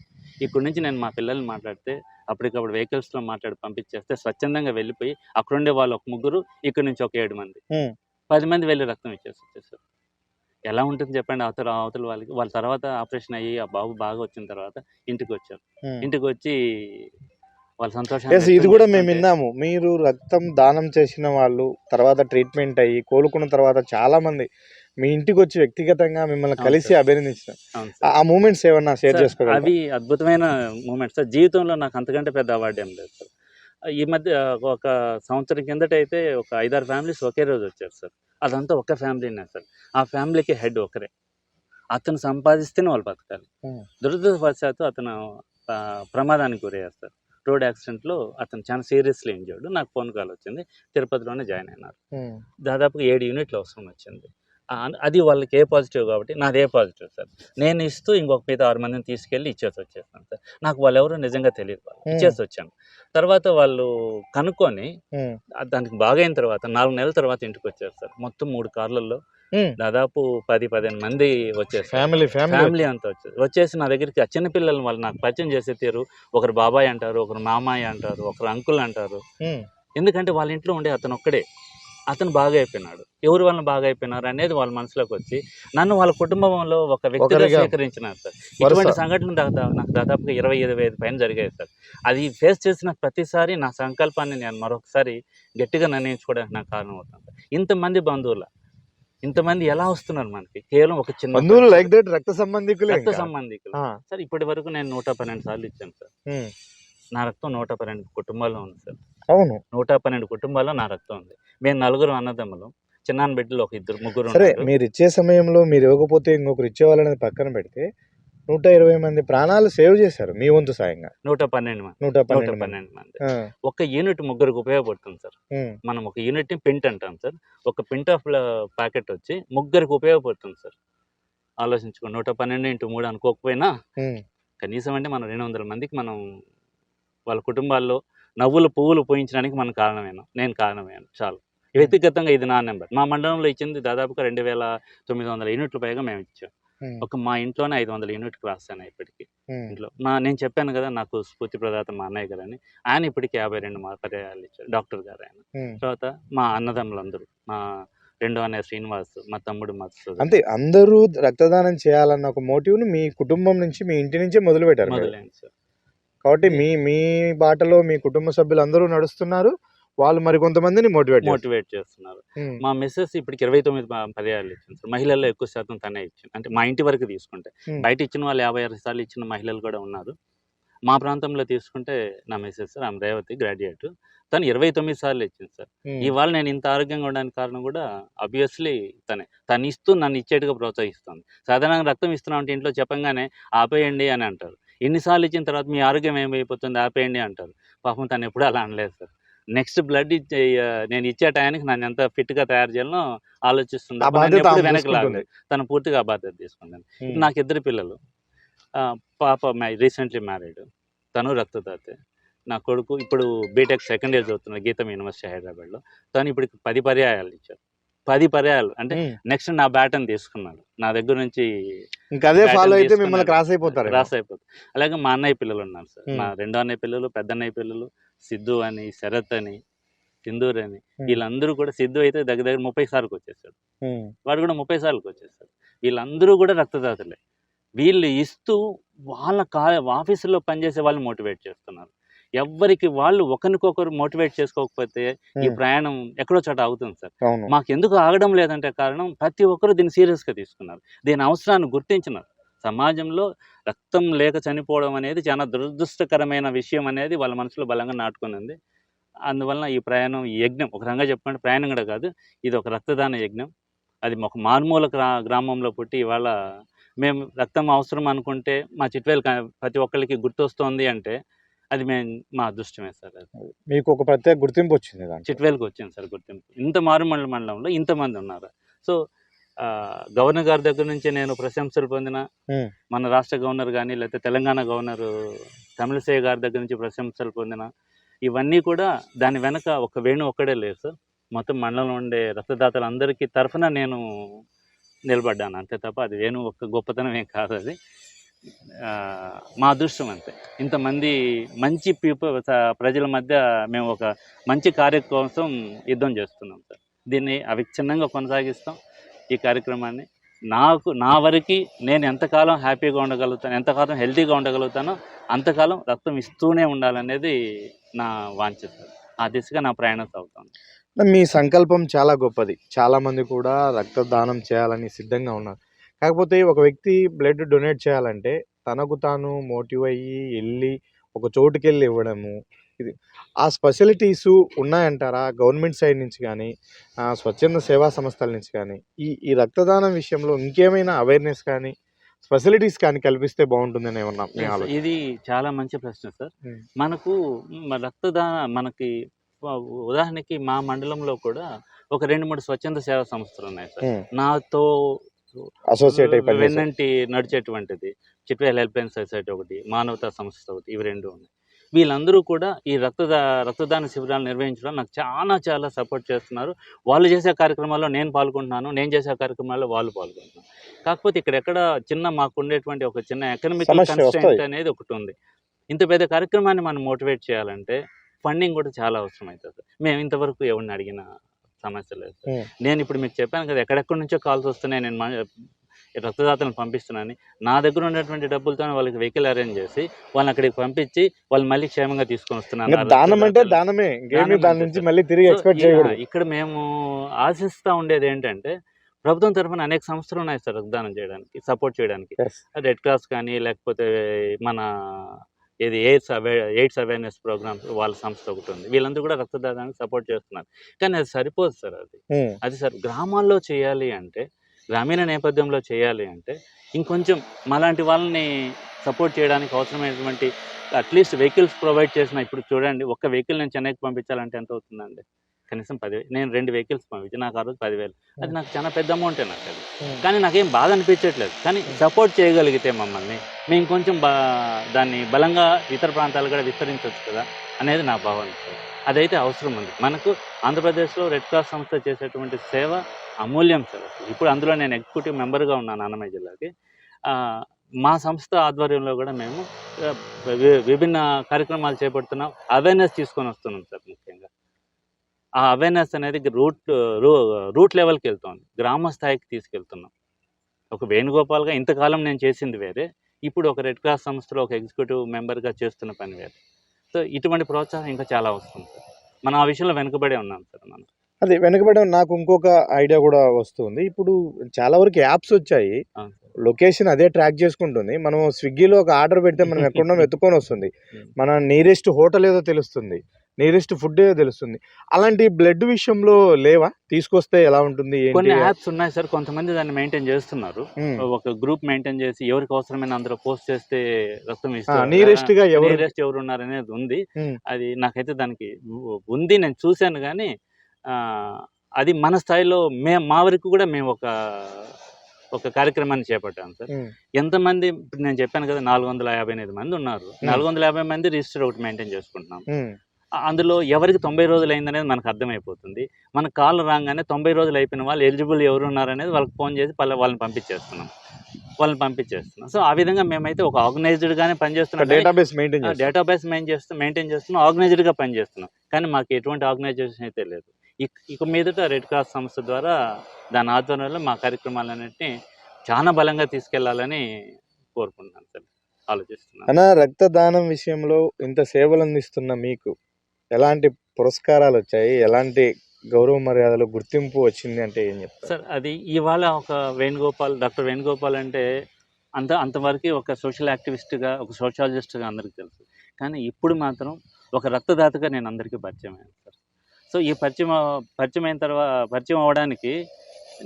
ఇక్కడి నుంచి నేను మా పిల్లల్ని మాట్లాడితే అప్పటికప్పుడు వెహికల్స్లో మాట్లాడి పంపించేస్తే స్వచ్ఛందంగా వెళ్ళిపోయి అక్కడుండే వాళ్ళు ఒక 3, ఇక్కడ నుంచి ఒక 7 మంది 10 మంది వెళ్ళి రక్తం వచ్చేసారు. ఎలా ఉంటుంది చెప్పండి అవతల వాళ్ళకి. వాళ్ళ తర్వాత ఆపరేషన్ అయ్యి ఆ బాబు బాగా వచ్చిన తర్వాత ఇంటికి వచ్చారు. ఇంటికి వచ్చి వాళ్ళ సంతోషాన్ని ఇది కూడా మేము విన్నాము. మీరు రక్తం దానం చేసిన వాళ్ళు తర్వాత ట్రీట్మెంట్ అయ్యి కోలుకున్న తర్వాత చాలా మంది మీ ఇంటికి వచ్చి వ్యక్తిగతంగా మిమ్మల్ని కలిసి అభినందించారు. ఆ మూమెంట్స్ ఏమన్నా షేర్ చేసుకోగలరా? అవి అద్భుతమైన మూమెంట్స్ సార్. జీవితంలో నాకు అంతకంటే పెద్ద అవార్డు ఏం లేదు సార్. ఈ మధ్య ఒక సంవత్సరం కిందట అయితే ఒక 5-6 ఫ్యామిలీస్ ఒకే రోజు వచ్చారు సార్. అదంతా ఒక ఫ్యామిలీనే సార్. ఆ ఫ్యామిలీకి హెడ్ ఒకరే. అతను సంపాదిస్తేనే వాళ్ళు బతకాలి. దురదృష్టవశాత్తు అతను ప్రమాదానికి గురయ్యారు సార్. రోడ్ యాక్సిడెంట్లో అతను చాలా సీరియస్లీ ఇంజర్డ్. నాకు ఫోన్ కాల్ వచ్చింది, తిరుపతిలోనే జాయిన్ అయినారు. దాదాపుగా 7 యూనిట్లు అవసరం వచ్చింది. అది వాళ్ళకి ఏ పాజిటివ్ కాబట్టి నాది ఏ పాజిటివ్ సార్. నేను ఇస్తూ ఇంకొక మిగతా 6 మందిని తీసుకెళ్ళి ఇచ్చేసి వచ్చేస్తాను సార్. నాకు వాళ్ళు ఎవరో నిజంగా తెలియదు, ఇచ్చేసి వచ్చాను. తర్వాత వాళ్ళు కనుక్కొని దానికి బాగైన తర్వాత 4 నెలల తర్వాత ఇంటికి వచ్చారు సార్. మొత్తం 3 కార్లలో దాదాపు 10-15 మంది వచ్చేసి ఫ్యామిలీ అంతా వచ్చేసి నా దగ్గరికి ఆ చిన్నపిల్లలు వాళ్ళు నాకు పరిచయం చేసే తీరు. ఒకరు బాబాయ్ అంటారు, ఒకరు మామాయి అంటారు, ఒకరు అంకుల్ అంటారు. ఎందుకంటే వాళ్ళ ఇంట్లో ఉండే అతను ఒక్కడే. అతను బాగా అయిపోయినాడు. ఎవరి వలన బాగా అయిపోయినారు అనేది వాళ్ళ మనసులోకి వచ్చి నన్ను వాళ్ళ కుటుంబంలో ఒక వ్యక్తిగా స్వీకరించినారు సార్. ఇటువంటి సంఘటనలు నాకు దాదాపుగా 20-25 పైన జరిగాయి సార్. అది ఫేస్ చేసిన ప్రతిసారి నా సంకల్పాన్ని నేను మరొకసారి గట్టిగా నిర్ణయించుకోవడానికి నాకు కారణం అవుతాను సార్. ఇంతమంది బంధువుల ఇంతమంది ఎలా వస్తున్నారు మనకి, కేవలం ఒక చిన్న బంధువులు లైక్ దట్ రక్త సంబంధికులు సార్. ఇప్పటి వరకు నేను 112 సార్లు ఇచ్చాను సార్. నా రక్తం 112 కుటుంబాల్లో ఉంది సార్. అవును, 112 కుటుంబాల్లో నా రక్తం ఉంది. మేము 4 అన్నదమ్ములు, చిన్న బిడ్డలు ఒక 2-3. సరే, మీరు ఇచ్చే సమయంలో మీరు ఇవ్వకపోతే ఇంకొకరు ఇచ్చేవాళ్ళనేది పక్కన పెడితే 120 మంది ప్రాణాలు సేవ్ చేశారు మీ వంతు సాయంగా. 112 మంది. ఒక యూనిట్ 3కి ఉపయోగపడుతుంది సార్. మనం ఒక యూనిట్ ని పింట్ అంటాం సార్. ఒక పింట్ ఆఫ్ ప్యాకెట్ వచ్చి 3కి ఉపయోగపడుతుంది సార్. ఆలోచించుకోండి, 112 × 3 అనుకోకపోయినా కనీసం అంటే మనం 200 మందికి మనం వాళ్ళ కుటుంబాల్లో నవ్వులు పువ్వులు పోయించడానికి నేను కారణమయ్యాను చాలు. వ్యక్తిగతంగా ఇది నా నెంబర్. మా మండలంలో ఇచ్చింది దాదాపుగా 2900 యూనిట్లు పైగా మేము ఇచ్చాం. మా ఇంట్లోనే 500 యూనిట్లు రాస్తాను ఇప్పటికి. ఇంట్లో నేను చెప్పాను కదా నాకు స్ఫూర్తి ప్రదాత మా అన్నయ్య గారు అని. ఆయన ఇప్పటికి 52 పర్యాయాలు ఇచ్చారు, డాక్టర్ గారు ఆయన. తర్వాత మా అన్నదమ్ములందరూ, మా రెండో అన్నయ్య శ్రీనివాస్, మా తమ్ముడు మధుసూదన్. అంటే అందరూ రక్తదానం చేయాలన్న ఒక మోటివ్ ని మీ కుటుంబం నుంచి, మీ ఇంటి నుంచే మొదలుపెట్టారు సార్. కాబట్టి మీ బాటలో మీ కుటుంబ సభ్యులు అందరూ నడుస్తున్నారు. వాళ్ళు మరి కొంతమందిని మోటివేట్ చేస్తున్నారు. మా మిస్సెస్ ఇప్పటికి 29 పర్యాయాలు ఇచ్చింది సార్. మహిళల్లో ఎక్కువ శాతం తనే ఇచ్చింది. అంటే మా ఇంటి వరకు తీసుకుంటే బయట ఇచ్చిన వాళ్ళు 56 సార్లు ఇచ్చిన మహిళలు కూడా ఉన్నారు. మా ప్రాంతంలో తీసుకుంటే నా మిసెస్ సార్, ఆమె రేవతి గ్రాడ్యుయేట్. తను 29 సార్లు ఇచ్చింది సార్. ఇవాళ నేను ఇంత ఆరోగ్యంగా ఉండడానికి కారణం కూడా ఆబ్వియస్లీ తనే. తను ఇస్తూ నన్ను ఇచ్చేట్టుగా ప్రోత్సహిస్తుంది. సాధారణంగా రక్తం ఇస్తున్నాం అంటే ఇంట్లో చెప్పంగానే ఆపేయండి అని అంటారు. ఎన్ని సార్లు ఇచ్చిన తర్వాత మీ ఆరోగ్యం ఏమైపోతుంది ఆపేయండి అంటారు. పాపం తను ఎప్పుడూ అలా అనలేదు సార్. నెక్స్ట్ బ్లడ్ నేను ఇచ్చే టయానికి నన్ను ఎంత ఫిట్‌గా తయారు చేయాలనో ఆలోచిస్తుంది ఆ తప్ప బాధ్యత నన్నెప్పుడు ఆమె వెనక్కి తీసుకుంటుంది. లాగలేదు. తను పూర్తిగా ఆ బాధ్యత తీసుకుంటుంది. ఇప్పుడు ఉమ్. నాకు 2 పిల్లలు. పాప రీసెంట్లీ మ్యారీడ్. తను రక్తదాతే. నా కొడుకు ఇప్పుడు బీటెక్ సెకండ్ ఇయర్ చదువుతున్నాడు గీతం యూనివర్సిటీ హైదరాబాద్‌లో. తను ఇప్పటికి 10 పర్యాయాలు ఇచ్చారు. 10 పర్యాయాలు అంటే ఉమ్. నెక్స్ట్ నా బ్యాటన్ తీసుకున్నాడు. నా దగ్గర నుంచి ఇంకా అదే ఫాలో బ్యాటన్ అయితే మిమ్మల్ని తీసుకున్నాడు. క్రాస్ అయిపోతారు. క్రాస్ అయిపోతుంది. అలాగే మా అన్నయ్య పిల్లలు ఉన్నారు సార్. ఉమ్. మా రెండో అన్నయ్య పిల్లలు, పెద్ద అన్నయ్య పిల్లలు, సిద్ధు అని, శరత్ అని, సింధూర్ అని వీళ్ళందరూ కూడా సిద్ధు అయితే దగ్గర దగ్గర 30 సార్లుకి వచ్చేసాడు. వాడు కూడా 30 సార్లుకి వచ్చేసాడు. వీళ్ళందరూ కూడా రక్తదాతలే. వీళ్ళు ఇస్తూ వాళ్ళ ఆఫీసులో పనిచేసే వాళ్ళు మోటివేట్ చేస్తున్నారు. ఎవ్వరికి వాళ్ళు ఒకరికొకరు మోటివేట్ చేసుకోకపోతే ఈ ప్రయాణం ఎక్కడో చోట ఆగుతుంది సార్. అవును. మాకెందుకు ఆగడం లేదంటే కారణం ప్రతి ఒక్కరు దీన్ని సీరియస్‌గా తీసుకున్నారు. దీని అవసరాన్ని గుర్తించినారు. సమాజంలో రక్తం లేక చనిపోవడం అనేది చాలా దురదృష్టకరమైన విషయం అనేది వాళ్ళ మనసులో బలంగా నాటుకునింది. అందువలన ఈ ప్రయాణం, ఈ యజ్ఞం ఒక రకంగా చెప్పుకుంటే ప్రయాణం కూడా కాదు. ఇది ఒక రక్తదాన యజ్ఞం. అది ఒక మారుమూల గ్రామంలో పుట్టి ఇవాళ మేము రక్తం అవసరం అనుకుంటే మా చిట్వేలు ప్రతి ఒక్కళ్ళకి గుర్తొస్తోంది అంటే అది మా అదృష్టమే సార్. అది మీకు ఒక ప్రత్యేక గుర్తింపు వచ్చింది దాంట్లో. చిట్వేలుకి వచ్చింది సార్ గుర్తింపు. ఇంత మారుమూల మండలంలో ఇంతమంది ఉన్నారు. సో గవర్నర్ గారి దగ్గర నుంచి నేను ప్రశంసలు పొందిన, మన రాష్ట్ర గవర్నర్ కానీ లేకపోతే తెలంగాణ గవర్నర్ తమిళిసై గారి దగ్గర నుంచి ప్రశంసలు పొందిన, ఇవన్నీ కూడా దాని వెనక ఒక వేణు ఒక్కడే లేదు సార్. మొత్తం మండలంలో ఉండే రక్తదాతలందరికీ తరఫున నేను నిలబడ్డాను అంతే తప్ప అది వేణు ఒక్క గొప్పతనం ఏం కాదు. అది మా అదృష్టం అంతే. ఇంతమంది మంచి ప్రజల మధ్య మేము ఒక మంచి కార్యం కోసం యుద్ధం చేస్తున్నాం సార్. దీన్ని అవిచ్ఛిన్నంగా కొనసాగిస్తాం ఈ కార్యక్రమాన్ని. నా వరకు నేను ఎంతకాలం హ్యాపీగా ఉండగలుగుతాను, ఎంతకాలం హెల్తీగా ఉండగలుగుతానో అంతకాలం రక్తం ఇస్తూనే ఉండాలనేది నా వాంఛ సార్. ఆ దిశగా నా ప్రయాణం సాగుతుంది. మీ సంకల్పం చాలా గొప్పది. చాలా మంది కూడా రక్తదానం చేయాలని సిద్ధంగా ఉన్నారు. కాకపోతే ఒక వ్యక్తి బ్లడ్ డొనేట్ చేయాలంటే తనకు తాను మోటివ్ అయ్యి వెళ్ళి ఒక చోటుకెళ్ళి ఇవ్వడము, ఇది ఆ ఫెసిలిటీస్ ఉన్నాయంటారా? గవర్నమెంట్ సైడ్ నుంచి కానీ, స్వచ్ఛంద సేవా సంస్థల నుంచి కానీ ఈ రక్తదానం విషయంలో ఇంకేమైనా అవేర్నెస్ కానీ ఫెసిలిటీస్ కానీ కల్పిస్తే బాగుంటుందని ఏమన్నా మీ ఆలోచన? ఇది చాలా మంచి ప్రశ్న సార్. మనకు మనకి ఉదాహరణకి మా మండలంలో కూడా ఒక 2-3 స్వచ్ఛంద సేవా సంస్థలు ఉన్నాయి సార్. నాతో అసోసియేట్ వెన్నంటి నడిచేటువంటిది చిట్వేల్ హెల్ప్ లైన్ సొసైటీ ఒకటి, మానవతా సంస్థ ఒకటి, ఇవి 2 ఉన్నాయి. వీళ్ళందరూ కూడా ఈ రక్తదాన శిబిరాలు నిర్వహించడం నాకు చాలా సపోర్ట్ చేస్తున్నారు. వాళ్ళు చేసే కార్యక్రమాల్లో నేను పాల్గొంటున్నాను, నేను చేసే కార్యక్రమాల్లో వాళ్ళు పాల్గొంటున్నారు. కాకపోతే ఇక్కడెక్కడ మాకు ఉండేటువంటి ఒక చిన్న ఎకనామికల్ కన్స్ట్రెయింట్ అనేది ఒకటి ఉంది. ఇంత పెద్ద కార్యక్రమాన్ని మనం మోటివేట్ చేయాలంటే ఫండింగ్ కూడా చాలా అవసరం అవుతుంది. మేము ఇంతవరకు ఎవరిని అడిగిన సమస్య లేదు. నేను ఇప్పుడు మీకు చెప్పాను కదా, ఎక్కడెక్కడి నుంచో కాల్స్ వస్తున్నాయి, నేను రక్తదాతలను పంపిస్తున్నాను. నా దగ్గర ఉన్నటువంటి డబ్బులతో వాళ్ళకి వెహికల్ అరేంజ్ చేసి వాళ్ళని అక్కడికి పంపించి వాళ్ళు మళ్ళీ క్షేమంగా తీసుకొని వస్తున్నాను. దానం అంటే దానమే, దాని నుంచి మళ్ళీ తిరిగి ఎక్స్పెక్ట్ చేయకూడదు. ఇక్కడ మేము ఆశిస్తూ ఉండేది ఏంటంటే ప్రభుత్వం తరఫున అనేక సంస్థలు ఉన్నాయి సార్ రక్తదానం చేయడానికి, సపోర్ట్ చేయడానికి. రెడ్ క్రాస్ కానీ లేకపోతే మన ఎయిడ్స్ అవేర్నెస్ ప్రోగ్రామ్స్ వాళ్ళ సంస్థ ఒకటి ఉంది. వీళ్ళందరూ కూడా రక్తదానానికి సపోర్ట్ చేస్తున్నారు. కానీ అది సరిపోదు సార్. అది సార్ గ్రామాల్లో చేయాలి అంటే, గ్రామీణ నేపథ్యంలో చేయాలి అంటే ఇంకొంచెం మాలాంటి వాళ్ళని సపోర్ట్ చేయడానికి అవసరమైనటువంటి అట్లీస్ట్ వెహికల్స్ ప్రొవైడ్ చేసిన. ఇప్పుడు చూడండి, ఒక్క వెహికల్ నేను చెన్నైకి పంపించాలంటే ఎంత అవుతుందండి? కనీసం 10,000. నేను 2 వెహికల్స్ పంపించి నాకు ఆ రోజు 10,000. అది నాకు చాలా పెద్ద అమౌంటే నాకు అది. కానీ నాకేం బాధ అనిపించట్లేదు. కానీ సపోర్ట్ చేయగలిగితే మమ్మల్ని మేము కొంచెం దాన్ని బలంగా ఇతర ప్రాంతాలు కూడా విస్తరించవచ్చు కదా అనేది నా భావన. అదైతే అవసరం ఉంది. మనకు ఆంధ్రప్రదేశ్లో రెడ్ క్రాస్ సంస్థ చేసేటువంటి సేవ అమూల్యం సార్. ఇప్పుడు అందులో నేను ఎగ్జిక్యూటివ్ మెంబర్గా ఉన్నాను అన్నమయ్య జిల్లాకి. మా సంస్థ ఆధ్వర్యంలో కూడా మేము విభిన్న కార్యక్రమాలు చేపడుతున్నాం, అవేర్నెస్ తీసుకొని వస్తున్నాం సార్. ముఖ్యంగా ఆ అవేర్నెస్ అనేది రూట్ లెవెల్కి వెళ్తుంది, గ్రామ స్థాయికి తీసుకెళ్తున్నాం. ఒక వేణుగోపాల్గా ఇంతకాలం నేను చేసింది వేరే, ఇప్పుడు ఒక రెడ్ క్రాస్ సంస్థలో ఒక ఎగ్జిక్యూటివ్ మెంబర్గా చేస్తున్న పని వేరే. సో ఇటువంటి ప్రోత్సాహం ఇంకా చాలా వస్తుంది సార్. మనం ఆ విషయంలో వెనుకబడే ఉన్నాం సార్. మనం అదే వెనుకబడే. నాకు ఇంకొక ఐడియా కూడా వస్తుంది. ఇప్పుడు చాలా వరకు యాప్స్ వచ్చాయి. లొకేషన్ అదే ట్రాక్ చేసుకుంటుంది. మనం స్విగ్గీలో ఒక ఆర్డర్ పెడితే మనం ఎక్కడున్నాం ఎత్తుకొని వస్తుంది. మన నియరెస్ట్ హోటల్ ఏదో తెలుస్తుంది, నియరెస్ట్ ఫుడ్ ఏదో తెలుస్తుంది. అలాంటి బ్లడ్ విషయంలో లేవా? తీసుకొస్తే ఎలా ఉంటుంది కొన్ని ఏంటి? యాప్స్ ఉన్నాయి సార్, కొంతమంది దాన్ని మెయింటైన్ చేస్తున్నారు. ఒక గ్రూప్ మెయింటైన్ చేసి ఎవరికి అవసరమైన అందులో పోస్ట్ చేస్తే రక్తం ఇస్తారు. నియరెస్ట్ గా ఎవరు? నియరెస్ట్ ఎవరు ఉన్నారు అనేది ఉంది. అది నాకైతే దానికి ఉంది, నేను చూశాను. కానీ అది మన స్థాయిలో మా వరకు కూడా మేము ఒక కార్యక్రమాన్ని చేపట్టాం సార్. ఎంతమంది, ఇప్పుడు నేను చెప్పాను కదా 458 మంది ఉన్నారు. 450 మంది రిజిస్టర్ ఒకటి మెయింటైన్ చేసుకుంటున్నాం. అందులో ఎవరికి 90 రోజులు అయిందనేది మనకు అర్థమైపోతుంది. మన కాల్ రాగానే 90 రోజులు అయిపోయిన వాళ్ళు ఎలిజిబుల్ ఎవరు ఉన్నారనేది వాళ్ళకి ఫోన్ చేసి వాళ్ళని పంపించేస్తున్నాం. సో ఆ విధంగా మేమైతే ఒక ఆర్గనైజ్డ్గానే పనిచేస్తున్నాం. డేటాబేస్ మెయింటైన్ చేస్తున్నాం, ఆర్గనైజ్డ్గా పనిచేస్తున్నాం. కానీ మాకు ఎటువంటి ఆర్గనైజేషన్ అయితే లేదు. ఇక మీదట రెడ్ క్రాస్ సంస్థ ద్వారా దాని ఆధ్వర్యంలో మా కార్యక్రమాలన్నింటినీ చాలా బలంగా తీసుకెళ్లాలని కోరుకుంటున్నాను సార్, ఆలోచిస్తున్నాను. అన్న, రక్తదానం విషయంలో ఇంత సేవలు అందిస్తున్న మీకు ఎలాంటి పురస్కారాలు వచ్చాయి? ఎలాంటి గౌరవ మర్యాదలు, గుర్తింపు వచ్చింది అంటే ఏం చెప్తారు సార్? అది ఇవాళ ఒక డాక్టర్ వేణుగోపాల్ అంటే అంతవరకు ఒక సోషల్ యాక్టివిస్ట్గా, ఒక సోషాలజిస్ట్గా అందరికీ తెలుసు. కానీ ఇప్పుడు మాత్రం ఒక రక్తదాతగా నేను అందరికీ పరిచయం అయ్యాను సార్. సో ఈ పరిచయం అవ్వడానికి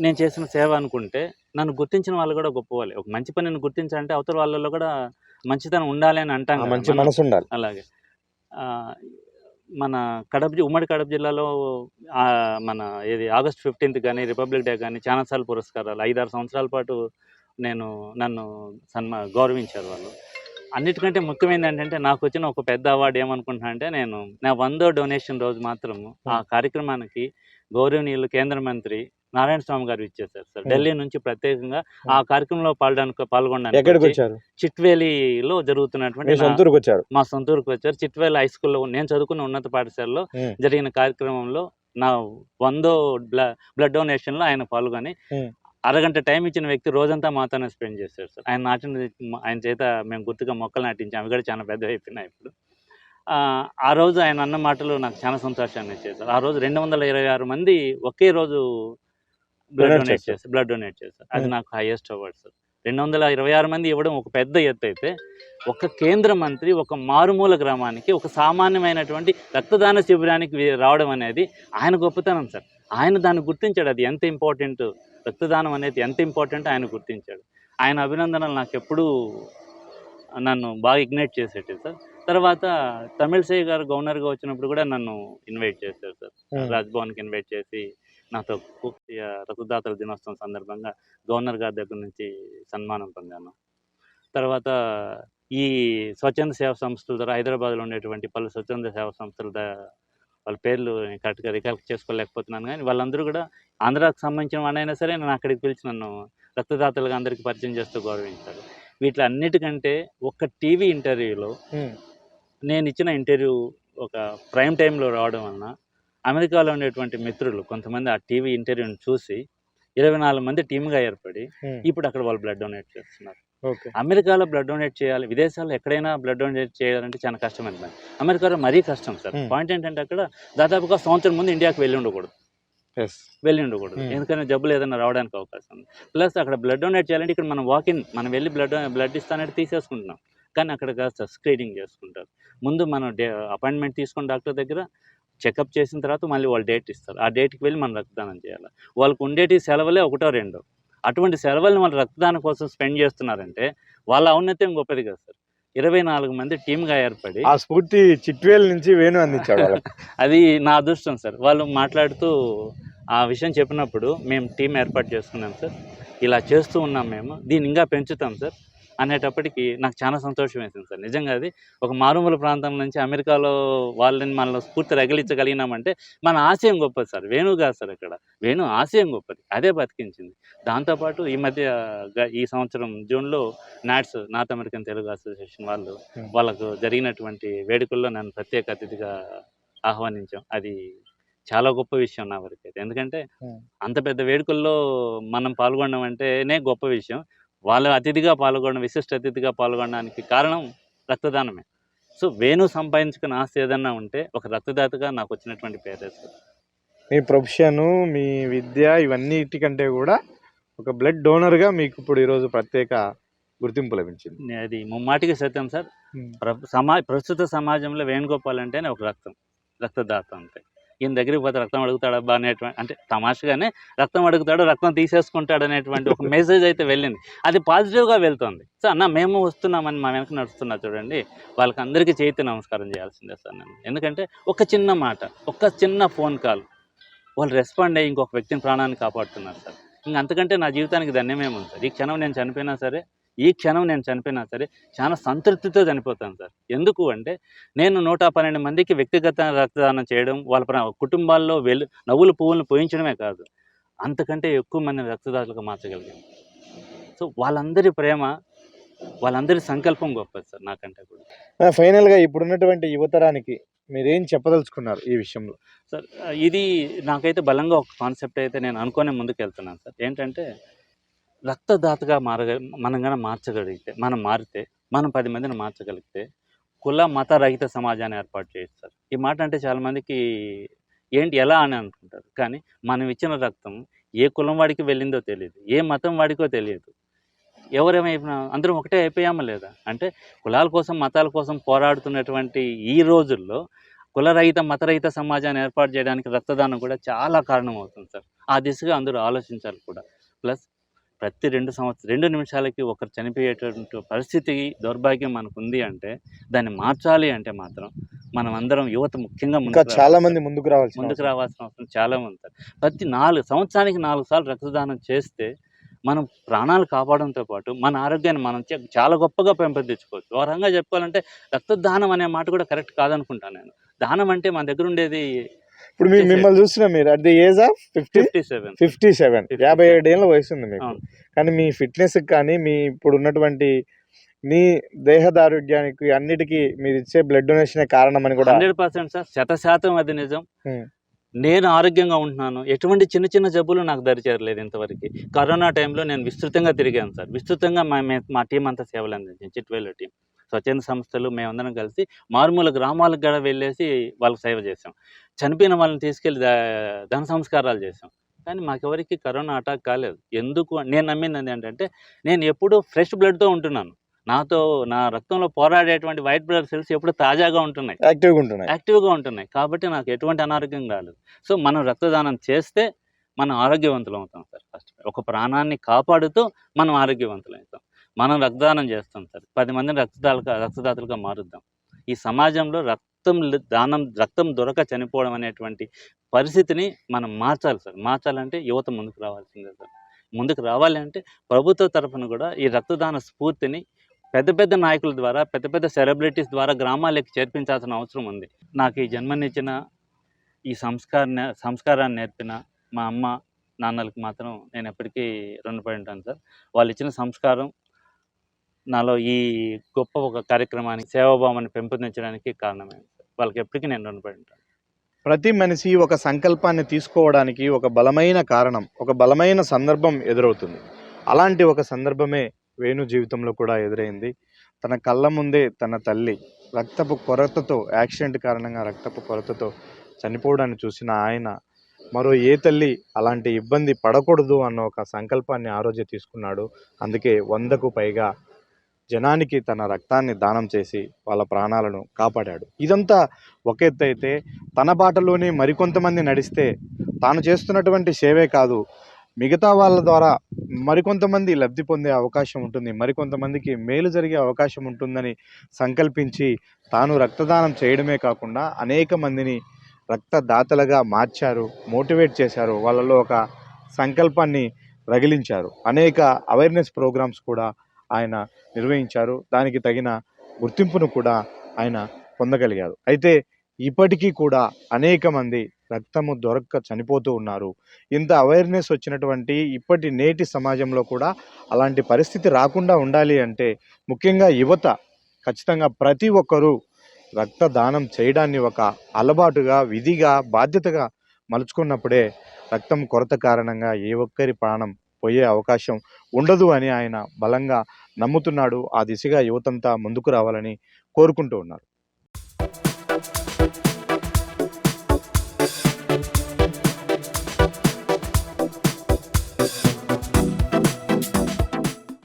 నేను చేసిన సేవ అనుకుంటే, నన్ను గుర్తించిన వాళ్ళు కూడా గొప్ప వాళ్ళే. ఒక మంచి పనిని గుర్తించాలంటే అవతల వాళ్ళలో కూడా మంచితనం ఉండాలి అని అంటాం కదా, మంచి మనసు ఉండాలి. అలాగే మన ఉమ్మడి కడప జిల్లాలో మన ఆగస్ట్ 15th కానీ, రిపబ్లిక్ డే కానీ చాలాసార్లు పురస్కారాలు 5-6 సంవత్సరాల పాటు నన్ను గౌరవించారు వాళ్ళు. అన్నిటికంటే ముఖ్యమైనది ఏంటంటే, నాకు వచ్చిన ఒక పెద్ద అవార్డు ఏమనుకుంటున్నా అంటే, నేను నా 100వ డొనేషన్ రోజు మాత్రం ఆ కార్యక్రమానికి గౌరవనీయులు కేంద్ర మంత్రి నారాయణ స్వామి గారు ఇచ్చేసారు సార్. ఢిల్లీ నుంచి ప్రత్యేకంగా ఆ కార్యక్రమంలో పాల్గొనడానికి చిట్వేలిలో జరుగుతున్నటువంటి మా సొంత ఊరికి వచ్చారు. చిట్వేలి హై స్కూల్లో, నేను చదువుకున్న ఉన్నత పాఠశాలలో జరిగిన కార్యక్రమంలో నా 100వ బ్లడ్ డొనేషన్ లో ఆయన పాల్గొని అరగంట టైం ఇచ్చిన వ్యక్తి రోజంతా మాతోనే స్పెండ్ చేశారు సార్. ఆయన చేత మేము గుర్తుగా మొక్కలు నాటించాం. అవి కూడా చాలా పెద్ద అయిపోయినాయి ఇప్పుడు. ఆ రోజు ఆయన అన్న మాటలు నాకు చాలా సంతోషాన్ని ఇచ్చేసారు. ఆ రోజు 226 మంది ఒకే రోజు బ్లడ్ డొనేట్ చేశారు. అది నాకు హైయెస్ట్ అవార్డ్ సార్. 226 మంది ఇవ్వడం ఒక పెద్ద ఎత్తు అయితే, ఒక కేంద్ర మంత్రి ఒక మారుమూల గ్రామానికి, ఒక సామాన్యమైనటువంటి రక్తదాన శిబిరానికి రావడం అనేది ఆయన గొప్పతనం సార్. ఆయన దాన్ని గుర్తించాడు. అది ఎంత ఇంపార్టెంట్, రక్తదానం అనేది ఎంత ఇంపార్టెంట్ ఆయన గుర్తించాడు. ఆయన అభినందనలు నాకు ఎప్పుడూ నన్ను బాగా ఇగ్నైట్ చేసేటి సార్. తర్వాత తమిళసై గారు గవర్నర్గా వచ్చినప్పుడు కూడా నన్ను ఇన్వైట్ చేశారు సార్. రాజ్భవన్కి ఇన్వైట్ చేసి నాతో రక్తదాతల దినోత్సవం సందర్భంగా గవర్నర్ గారి దగ్గర నుంచి సన్మానం పొందాను. తర్వాత ఈ స్వచ్ఛంద సేవా సంస్థల ద్వారా హైదరాబాద్లో ఉండేటువంటి పలు స్వచ్ఛంద సేవా సంస్థల వాళ్ళ పేర్లు కరెక్ట్గా రికలెక్ట్ చేసుకోలేకపోతున్నాను. కానీ వాళ్ళందరూ కూడా ఆంధ్రాకు సంబంధించిన వాడైనా సరే నన్ను అక్కడికి పిలిచి నన్ను రక్తదాతలుగా అందరికీ పరిచయం చేస్తూ గౌరవించారు. వీటిలన్నిటికంటే ఒక టీవీ ఇంటర్వ్యూలో నేను ఇచ్చిన ఇంటర్వ్యూ ఒక ప్రైమ్ టైంలో రావడం వలన అమెరికాలో ఉండేటువంటి మిత్రులు కొంతమంది ఆ టీవీ ఇంటర్వ్యూని చూసి 24 మంది టీమ్గా ఏర్పడి ఇప్పుడు అక్కడ వాళ్ళు బ్లడ్ డొనేట్ చేస్తున్నారు. అమెరికాలో బ్లడ్ డొనేట్ చేయాలి, విదేశాల్లో ఎక్కడైనా బ్లడ్ డొనేట్ చేయాలంటే చాలా కష్టమైన పని. అమెరికాలో మరీ కష్టం సార్. పాయింట్ ఏంటంటే, అక్కడ దాదాపుగా సంవత్సరం ముందు ఇండియాకి వెళ్ళి ఉండకూడదు. ఎందుకంటే జబ్బులు ఏదైనా రావడానికి అవకాశం ఉంది. ప్లస్ అక్కడ బ్లడ్ డొనేట్ చేయాలంటే ఇక్కడ మనం వెళ్ళి బ్లడ్ ఇస్తానంటే తీసేసుకుంటున్నాం. కానీ అక్కడ కాస్త స్క్రీనింగ్ చేసుకుంటారు. ముందు మనం అపాయింట్మెంట్ తీసుకుని డాక్టర్ దగ్గర చెకప్ చేసిన తర్వాత మళ్ళీ వాళ్ళు డేట్ ఇస్తారు. ఆ డేట్కి వెళ్ళి మనం రక్తదానం చేయాలి. వాళ్ళకు ఉండేటి సెలవులే 1-2. అటువంటి సెలవులను వాళ్ళు రక్తదానం కోసం స్పెండ్ చేస్తున్నారంటే వాళ్ళ ఔన్నత్యం గొప్పది కదా సార్. 24 మంది టీమ్గా ఏర్పడి ఆ స్ఫూర్తి చిట్వేల్ నుంచి వేణు అందించాడు. అది నా అదృష్టం సార్. వాళ్ళు మాట్లాడుతూ ఆ విషయం చెప్పినప్పుడు మేము టీం ఏర్పాటు చేసుకున్నాం సార్, ఇలా చేస్తూ ఉన్నాం, మేము దీన్ని ఇంకా పెంచుతాం సార్ అనేటప్పటికీ నాకు చాలా సంతోషం వేసింది సార్. నిజంగా అది ఒక మారుమూల ప్రాంతం నుంచి అమెరికాలో వాళ్ళని మనలో స్ఫూర్తి రగిలించగలిగినామంటే మన ఆశయం గొప్పది సార్. వేణు కాదు సార్, ఇక్కడ వేణు ఆశయం గొప్పది, అదే బతికించింది. దాంతోపాటు ఈ సంవత్సరం జూన్లో నార్త్ అమెరికన్ తెలుగు అసోసియేషన్ వాళ్ళకు జరిగినటువంటి వేడుకల్లో నన్ను ప్రత్యేక అతిథిగా ఆహ్వానించాం. అది చాలా గొప్ప విషయం నా వరకు అయితే. ఎందుకంటే అంత పెద్ద వేడుకల్లో మనం పాల్గొనడం అంటేనే గొప్ప విషయం. వాళ్ళ విశిష్ట అతిథిగా పాల్గొనడానికి కారణం రక్తదానమే. సో వేణు సంపాదించుకున్న ఆస్తి ఏదన్నా ఉంటే ఒక రక్తదాతగా నాకు వచ్చినటువంటి పేరే సార్. మీ ప్రొఫెషను, మీ విద్య, ఇవన్నిటికంటే కూడా ఒక బ్లడ్ డోనర్గా మీకు ఇప్పుడు ఈరోజు ప్రత్యేక గుర్తింపు లభించింది. అది ముమ్మాటికి సత్యం సార్. ప్రస్తుత సమాజంలో వేణుగోపాల్ అంటేనే ఒక రక్తదాత అంతే. ఈయన దగ్గరికి పోతే రక్తం అడుగుతాడబ్బా అనేటువంటి, అంటే తమాషగానే రక్తం అడుగుతాడు, రక్తం తీసేసుకుంటాడు అనేటువంటి ఒక మెసేజ్ అయితే వెళ్ళింది. అది పాజిటివ్గా వెళ్తుంది. సో అన్న మేము వస్తున్నామని మా వెనక నడుస్తున్నా చూడండి, వాళ్ళకి అందరికీ చేతి నమస్కారం చేయాల్సిందే సార్ నేను. ఎందుకంటే ఒక చిన్న మాట, ఒక చిన్న ఫోన్ కాల్, వాళ్ళు రెస్పాండ్ అయ్యి ఇంకొక వ్యక్తిని ప్రాణాన్ని కాపాడుతున్నారు సార్. ఇంక అంతకంటే నా జీవితానికి ధన్యమేముంది సార్. ఈ క్షణం నేను చనిపోయినా సరే చాలా సంతృప్తితో చనిపోతాను సార్. ఎందుకు అంటే నేను 112 మందికి వ్యక్తిగత రక్తదానం చేయడం, వాళ్ళ కుటుంబాల్లో నవ్వులు పువ్వులను పోయించడమే కాదు, అంతకంటే ఎక్కువ మంది రక్తదాతలుగా మార్చగలిగాను. సో వాళ్ళందరి ప్రేమ, వాళ్ళందరి సంకల్పం గొప్పది సార్ నాకంటే కూడా. ఫైనల్గా ఇప్పుడున్నటువంటి యువతరానికి మీరేం చెప్పదలుచుకున్నారు ఈ విషయంలో? సార్ ఇది నాకైతే బలంగా ఒక కాన్సెప్ట్ అయితే నేను అనుకునే ముందుకు వెళ్తున్నాను సార్. ఏంటంటే రక్తదాతగా మనం కానీ మార్చగలిగితే, మారితే, మనం 10 మందిని మార్చగలిగితే కుల మత రహిత సమాజాన్ని ఏర్పాటు చేయొచ్చు సార్. ఈ మాట అంటే చాలామందికి ఏంటి ఎలా అని అనుకుంటారు, కానీ మనం ఇచ్చిన రక్తం ఏ కులం వాడికి వెళ్ళిందో తెలియదు, ఏ మతం వాడికో తెలియదు. ఎవరేమైనా అందరం ఒకటే అయిపోయామా లేదా? అంటే కులాల కోసం మతాల కోసం పోరాడుతున్నటువంటి ఈ రోజుల్లో కులరహిత మతరహిత సమాజాన్ని ఏర్పాటు చేయడానికి రక్తదానం కూడా చాలా కారణం అవుతుంది సార్. ఆ దిశగా అందరూ ఆలోచించాలి కూడా. ప్లస్ ప్రతి 2 నిమిషాలకి ఒకరు చనిపోయేటువంటి పరిస్థితి, దౌర్భాగ్యం మనకు ఉంది అంటే దాన్ని మార్చాలి అంటే మాత్రం మనం అందరం యువత ముఖ్యంగా చాలా మంది ముందుకు రావాల్సిన అవసరం చాలా ఉంది సార్. ప్రతి సంవత్సరానికి 4 సార్లు రక్తదానం చేస్తే మనం ప్రాణాలు కాపాడంతో పాటు మన ఆరోగ్యాన్ని మనం చాలా గొప్పగా పెంపొందించుకోవచ్చు. ఓ రకంగా చెప్పుకోవాలంటే రక్తదానం అనే మాట కూడా కరెక్ట్ కాదనుకుంటాను నేను. దానం అంటే మన దగ్గర ఉండేది. ఇప్పుడు మిమ్మల్ని చూసిన మీరు అట్ ది ఏజ్ ఆఫ్ 57 57 ఏళ్ళ వయసు ఉంది మీకు. కానీ మీ ఫిట్నెస్ కానీ మీ ఇప్పుడు ఉన్నటువంటి మీ దేహదారోగ్యానికి అన్నిటికీ మీరు ఇచ్చే బ్లడ్ డొనేషన్ కారణం అని కూడా 100% సార్, 100% అది నిజం. నేను ఆరోగ్యంగా ఉంటున్నాను, ఎటువంటి చిన్న జబ్బులు నాకు దరిచేరలేదు ఇంతవరకు. కరోనా టైంలో నేను విస్తృతంగా తిరిగాను సార్. విస్తృతంగా మా టీం అంతా సేవలు అందించాను. చిట్వేలు టీం, స్వచ్ఛంద సంస్థలు, మేమందరం కలిసి మారుమూల గ్రామాలకు కూడా వెళ్ళేసి వాళ్ళకి సేవ చేసాం. చనిపోయిన వాళ్ళని తీసుకెళ్ళి ధన సంస్కారాలు చేసాం. కానీ మాకెవరికి కరోనా అటాక్ కాలేదు. ఎందుకు నేను నమ్మింది ఏంటంటే, నేను ఎప్పుడూ ఫ్రెష్ బ్లడ్తో ఉంటున్నాను. నా రక్తంలో పోరాడేటువంటి వైట్ బ్లడ్ సెల్స్ ఎప్పుడు తాజాగా ఉంటున్నాయి, యాక్టివ్గా ఉంటున్నాయి. కాబట్టి నాకు ఎటువంటి అనారోగ్యం రాలేదు. సో మనం రక్తదానం చేస్తే మనం ఆరోగ్యవంతులు అవుతాం సార్. ఫస్ట్ ఒక ప్రాణాన్ని కాపాడుతూ మనం ఆరోగ్యవంతులు అవుతాం. మనం రక్తదానం చేస్తాం సార్. 10 మందిని రక్తదాతలుగా మారుద్దాం. ఈ సమాజంలో రక్తం దొరక చనిపోవడం అనేటువంటి పరిస్థితిని మనం మార్చాలి సార్. మార్చాలంటే యువత ముందుకు రావాల్సిందే సార్. ముందుకు రావాలి అంటే ప్రభుత్వ తరఫున కూడా ఈ రక్తదాన స్ఫూర్తిని పెద్ద నాయకుల ద్వారా, పెద్ద సెలబ్రిటీస్ ద్వారా గ్రామాలకి చేర్పించాల్సిన అవసరం ఉంది. నాకు ఈ జన్మనిచ్చిన, ఈ సంస్కారాన్ని నేర్పిన మా అమ్మ నాన్నలకు మాత్రం నేను ఎప్పటికీ రుణపడి ఉంటాను సార్. వాళ్ళు ఇచ్చిన సంస్కారం నాలో ఈ గొప్ప ఒక కార్యక్రమానికి, సేవాభావాన్ని పెంపొందించడానికి కారణమైంది సార్. వాళ్ళకి ఎప్పటికీ నేను రుణపడి ఉంటాను. ప్రతి మనిషి ఒక సంకల్పాన్ని తీసుకోవడానికి ఒక బలమైన కారణం, ఒక బలమైన సందర్భం ఎదురవుతుంది. అలాంటి ఒక సందర్భమే వేణు జీవితంలో కూడా ఎదురైంది. తన కళ్ళ ముందే తన తల్లి రక్తపు కొరతతో, యాక్సిడెంట్ కారణంగా రక్తపు కొరతతో చనిపోవడాన్ని చూసిన ఆయన మరో ఏ తల్లి అలాంటి ఇబ్బంది పడకూడదు అన్న ఒక సంకల్పాన్ని ఆ రోజే తీసుకున్నాడు. అందుకే 100కు పైగా జనానికి తన రక్తాన్ని దానం చేసి వాళ్ళ ప్రాణాలను కాపాడాడు. ఇదంతా ఒక ఎత్తు అయితే, తన బాటలోనే మరికొంతమంది నడిస్తే తాను చేస్తున్నటువంటి సేవే కాదు, మిగతా వాళ్ళ ద్వారా మరికొంతమంది లబ్ధి పొందే అవకాశం ఉంటుంది, మరికొంతమందికి మేలు జరిగే అవకాశం ఉంటుందని సంకల్పించి తాను రక్తదానం చేయడమే కాకుండా అనేక మందిని రక్తదాతలుగా మార్చారు, మోటివేట్ చేశారు, వాళ్ళలో ఒక సంకల్పాన్ని రగిలించారు. అనేక అవేర్నెస్ ప్రోగ్రామ్స్ కూడా ఆయన నిర్వహించారు. దానికి తగిన గుర్తింపును కూడా ఆయన పొందగలిగారు. అయితే ఇప్పటికీ కూడా అనేక మంది రక్తము దొరక్క చనిపోతూ ఉన్నారు. ఇంత అవేర్నెస్ వచ్చినటువంటి నేటి సమాజంలో కూడా అలాంటి పరిస్థితి రాకుండా ఉండాలి అంటే ముఖ్యంగా యువత ఖచ్చితంగా ప్రతి ఒక్కరూ రక్తదానం చేయడాన్ని ఒక అలవాటుగా, విధిగా, బాధ్యతగా మలుచుకున్నప్పుడే రక్తం కొరత కారణంగా ఏ ఒక్కరి ప్రాణం పోయే అవకాశం ఉండదు అని ఆయన బలంగా నమ్ముతున్నాడు. ఆ దిశగా యువతంతా ముందుకు రావాలని కోరుకుంటూ ఉన్నారు.